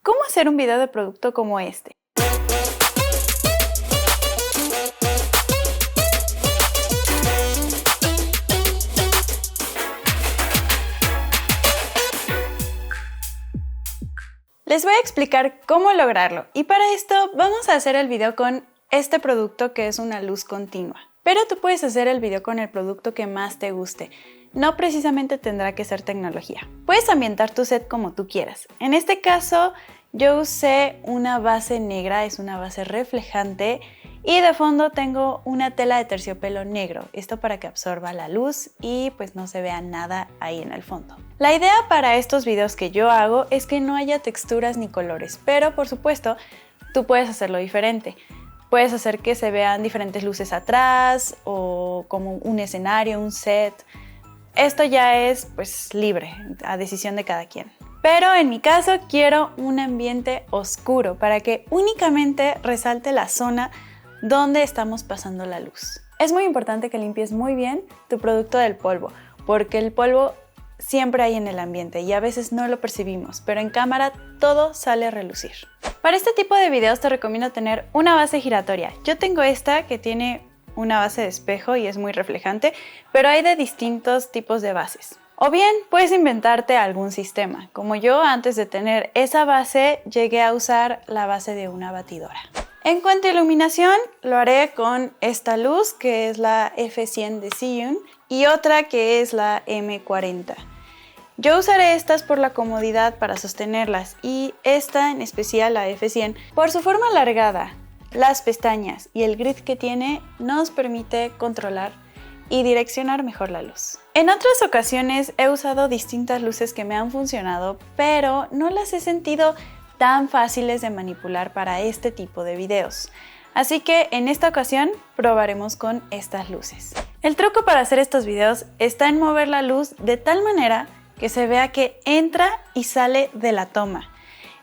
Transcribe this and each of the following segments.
¿Cómo hacer un video de producto como este? Les voy a explicar cómo lograrlo y para esto vamos a hacer el video con este producto que es una luz continua. Pero tú puedes hacer el video con el producto que más te guste. No precisamente tendrá que ser tecnología. Puedes ambientar tu set como tú quieras. En este caso yo usé una base negra, es una base reflejante y de fondo tengo una tela de terciopelo negro. Esto para que absorba la luz y pues no se vea nada ahí en el fondo. La idea para estos videos que yo hago es que no haya texturas ni colores, pero por supuesto tú puedes hacerlo diferente. Puedes hacer que se vean diferentes luces atrás o como un escenario, un set. Esto ya es pues libre, a decisión de cada quien. Pero en mi caso quiero un ambiente oscuro para que únicamente resalte la zona donde estamos pasando la luz. Es muy importante que limpies muy bien tu producto del polvo, porque el polvo siempre hay en el ambiente y a veces no lo percibimos, pero en cámara todo sale a relucir. Para este tipo de videos te recomiendo tener una base giratoria. Yo tengo esta que tiene una base de espejo y es muy reflejante, pero hay de distintos tipos de bases. O bien puedes inventarte algún sistema, como yo antes de tener esa base llegué a usar la base de una batidora. En cuanto a iluminación, lo haré con esta luz que es la F100 de Zhiyun y otra que es la M40. Yo usaré estas por la comodidad para sostenerlas y esta en especial, la F100, por su forma alargada, las pestañas y el grid que tiene nos permite controlar y direccionar mejor la luz. En otras ocasiones he usado distintas luces que me han funcionado, pero no las he sentido tan fáciles de manipular para este tipo de videos. Así que en esta ocasión probaremos con estas luces. El truco para hacer estos videos está en mover la luz de tal manera que se vea que entra y sale de la toma.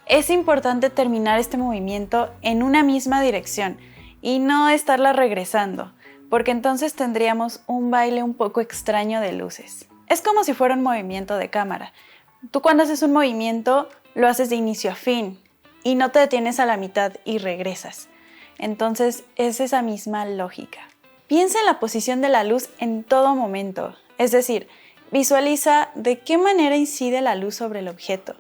Es importante terminar este movimiento en una misma dirección y no estarla regresando, porque entonces tendríamos un baile un poco extraño de luces. Es como si fuera un movimiento de cámara. Tú cuando haces un movimiento lo haces de inicio a fin y no te detienes a la mitad y regresas. Entonces es esa misma lógica. Piensa en la posición de la luz en todo momento, es decir, visualiza de qué manera incide la luz sobre el objeto.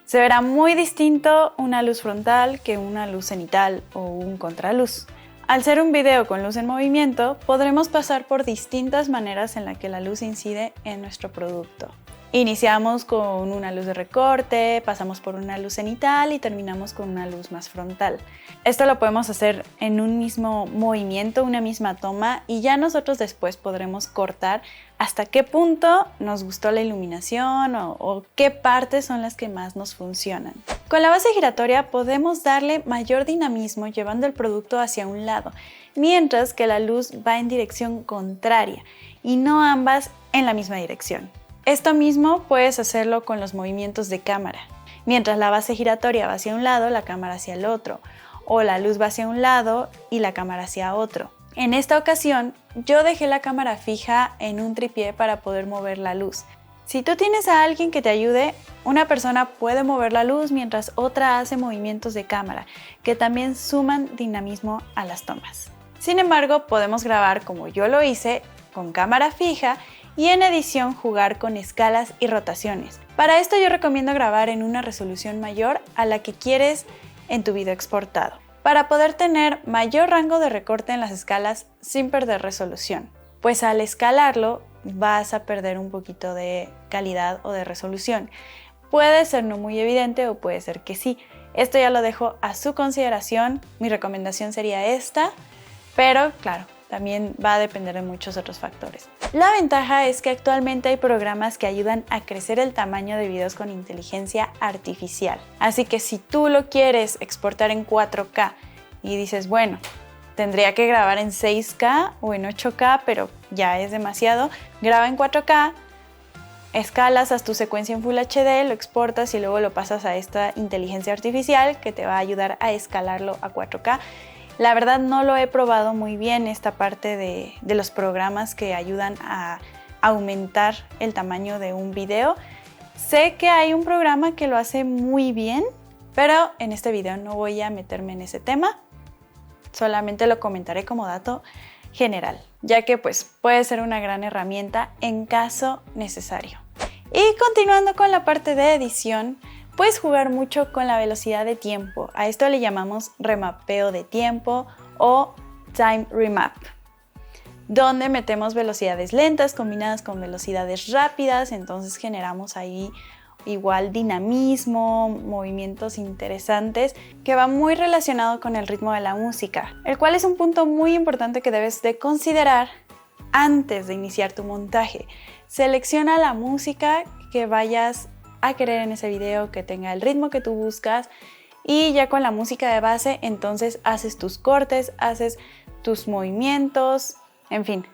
Se verá muy distinto una luz frontal que una luz cenital o un contraluz. Al ser un video con luz en movimiento, podremos pasar por distintas maneras en las que la luz incide en nuestro producto. Iniciamos con una luz de recorte, pasamos por una luz cenital y terminamos con una luz más frontal. Esto lo podemos hacer en un mismo movimiento, una misma toma, y ya nosotros después podremos cortar hasta qué punto nos gustó la iluminación o qué partes son las que más nos funcionan. Con la base giratoria podemos darle mayor dinamismo llevando el producto hacia un lado, mientras que la luz va en dirección contraria y no ambas en la misma dirección. Esto mismo puedes hacerlo con los movimientos de cámara. Mientras la base giratoria va hacia un lado, la cámara hacia el otro, o la luz va hacia un lado y la cámara hacia otro. En esta ocasión, yo dejé la cámara fija en un tripié para poder mover la luz. Si tú tienes a alguien que te ayude, una persona puede mover la luz mientras otra hace movimientos de cámara, que también suman dinamismo a las tomas. Sin embargo, podemos grabar como yo lo hice, con cámara fija, y en edición jugar con escalas y rotaciones. Para esto yo recomiendo grabar en una resolución mayor a la que quieres en tu video exportado, para poder tener mayor rango de recorte en las escalas sin perder resolución, pues al escalarlo vas a perder un poquito de calidad o de resolución. Puede ser no muy evidente o puede ser que sí. Esto ya lo dejo a su consideración, mi recomendación sería esta, pero claro, también va a depender de muchos otros factores. La ventaja es que actualmente hay programas que ayudan a crecer el tamaño de videos con inteligencia artificial. Así que si tú lo quieres exportar en 4K y dices, bueno, tendría que grabar en 6K o en 8K, pero ya es demasiado, graba en 4K, escalas, haz tu secuencia en Full HD, lo exportas y luego lo pasas a esta inteligencia artificial que te va a ayudar a escalarlo a 4K. La verdad no lo he probado muy bien esta parte de los programas que ayudan a aumentar el tamaño de un video. Sé que hay un programa que lo hace muy bien, Pero en este video no voy a meterme en ese tema, solamente lo comentaré como dato general, ya que pues puede ser una gran herramienta en caso necesario. Y continuando con la parte de edición, puedes jugar mucho con la velocidad de tiempo. A esto le llamamos remapeo de tiempo o time remap, donde metemos velocidades lentas combinadas con velocidades rápidas, entonces generamos ahí igual dinamismo, movimientos interesantes que va muy relacionado con el ritmo de la música, el cual es un punto muy importante que debes de considerar antes de iniciar tu montaje. Selecciona la música que vayas a querer en ese video, que tenga el ritmo que tú buscas, y ya con la música de base entonces haces tus cortes, haces tus movimientos, en fin,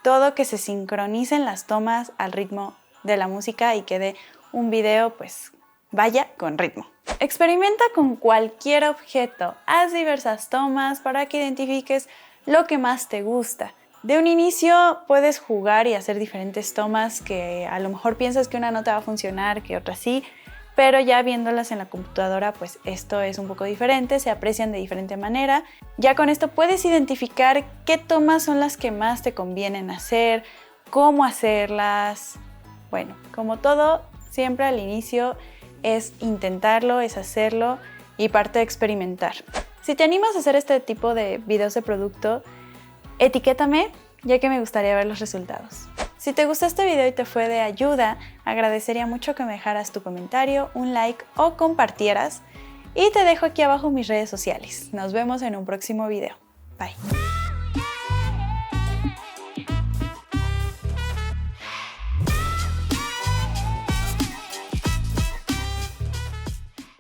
todo que se sincronicen las tomas al ritmo de la música y quede un video pues vaya con ritmo. Experimenta con cualquier objeto, haz diversas tomas para que identifiques lo que más te gusta. De un inicio puedes jugar y hacer diferentes tomas que a lo mejor piensas que una no te va a funcionar, que otra sí, pero ya viéndolas en la computadora pues esto es un poco diferente, se aprecian de diferente manera. Ya con esto puedes identificar qué tomas son las que más te convienen hacer, cómo hacerlas. Bueno, como todo, siempre al inicio es intentarlo, es hacerlo y parte de experimentar. Si te animas a hacer este tipo de videos de producto, etiquétame, ya que me gustaría ver los resultados. Si te gustó este video y te fue de ayuda, agradecería mucho que me dejaras tu comentario, un like o compartieras. Y te dejo aquí abajo mis redes sociales. Nos vemos en un próximo video. Bye.